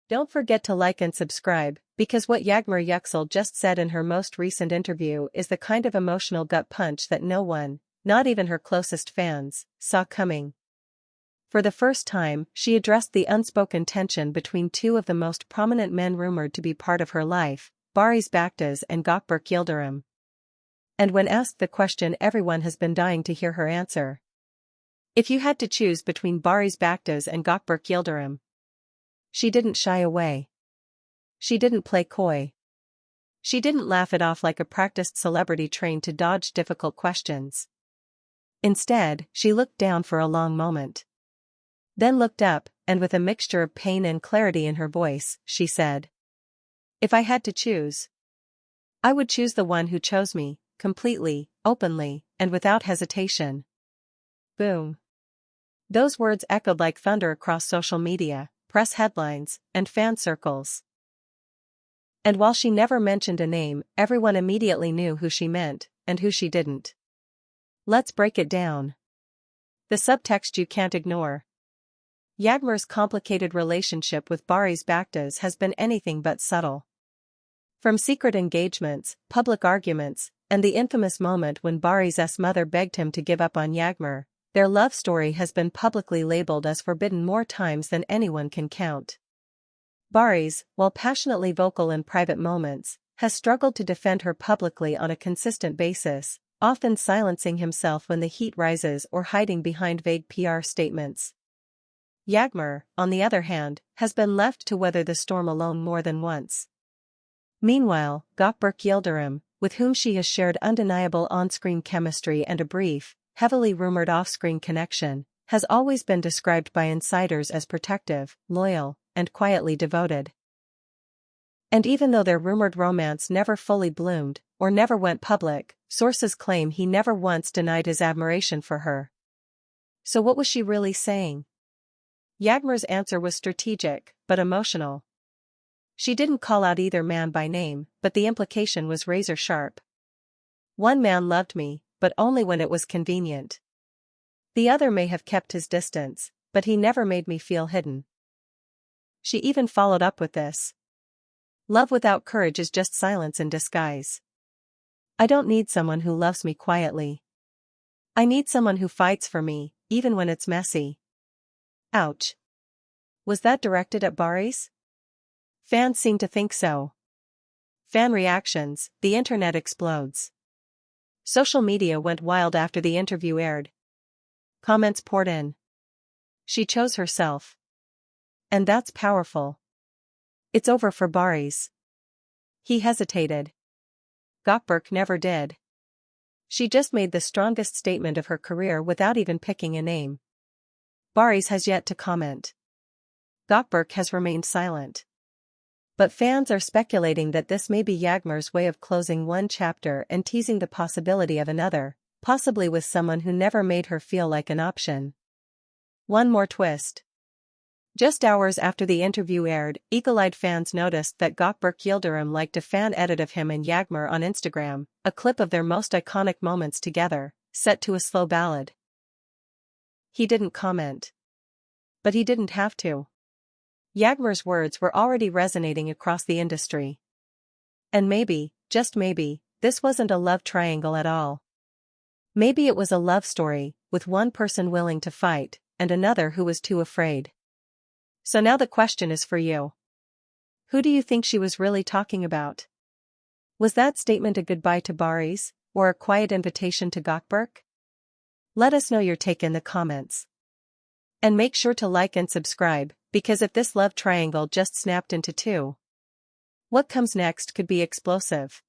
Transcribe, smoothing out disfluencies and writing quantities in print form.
Don't forget to like and subscribe, because what Yağmur Yüksel just said in her most recent interview is the kind of emotional gut punch that no one, not even her closest fans, saw coming. For the first time, she addressed the unspoken tension between two of the most prominent men rumored to be part of her life, Baris and Gökberk Yıldırım. And when asked the question, everyone has been dying to hear her answer. If you had to choose between Baris and Gökberk Yıldırım. She didn't shy away. She didn't play coy. She didn't laugh it off like a practiced celebrity trained to dodge difficult questions. Instead, she looked down for a long moment. Then looked up, and with a mixture of pain and clarity in her voice, she said, "If I had to choose, I would choose the one who chose me, completely, openly, and without hesitation." Boom. Those words echoed like thunder across social media, press headlines, and fan circles. And while she never mentioned a name, everyone immediately knew who she meant, and who she didn't. Let's break it down. The subtext you can't ignore. Yağmur's complicated relationship with Baris has been anything but subtle. From secret engagements, public arguments, and the infamous moment when Baris's mother begged him to give up on Yağmur, their love story has been publicly labeled as forbidden more times than anyone can count. Baris, while passionately vocal in private moments, has struggled to defend her publicly on a consistent basis, often silencing himself when the heat rises or hiding behind vague PR statements. Yağmur, on the other hand, has been left to weather the storm alone more than once. Meanwhile, Gökberk Yıldırım, with whom she has shared undeniable on-screen chemistry and a brief, heavily rumored off-screen connection, has always been described by insiders as protective, loyal, and quietly devoted. And even though their rumored romance never fully bloomed, or never went public, sources claim he never once denied his admiration for her. So what was she really saying? Yağmur's answer was strategic, but emotional. She didn't call out either man by name, but the implication was razor-sharp. One man loved me, but only when it was convenient. The other may have kept his distance, but he never made me feel hidden. She even followed up with this. Love without courage is just silence in disguise. I don't need someone who loves me quietly. I need someone who fights for me, even when it's messy. Ouch. Was that directed at Baris? Fans seem to think so. Fan reactions, the internet explodes. Social media went wild after the interview aired. Comments poured in. She chose herself. And that's powerful. It's over for Baris. He hesitated. Gökberk never did. She just made the strongest statement of her career without even picking a name. Baris has yet to comment. Gökberk has remained silent. But fans are speculating that this may be Yağmur's way of closing one chapter and teasing the possibility of another, possibly with someone who never made her feel like an option. One more twist. Just hours after the interview aired, eagle-eyed fans noticed that Gökberk Yıldırım liked a fan edit of him and Yağmur on Instagram, a clip of their most iconic moments together, set to a slow ballad. He didn't comment. But he didn't have to. Yağmur's words were already resonating across the industry. And maybe, just maybe, this wasn't a love triangle at all. Maybe it was a love story, with one person willing to fight, and another who was too afraid. So now the question is for you. Who do you think she was really talking about? Was that statement a goodbye to Baris, or a quiet invitation to Gökberk? Let us know your take in the comments. And make sure to like and subscribe, because if this love triangle just snapped into two, what comes next could be explosive.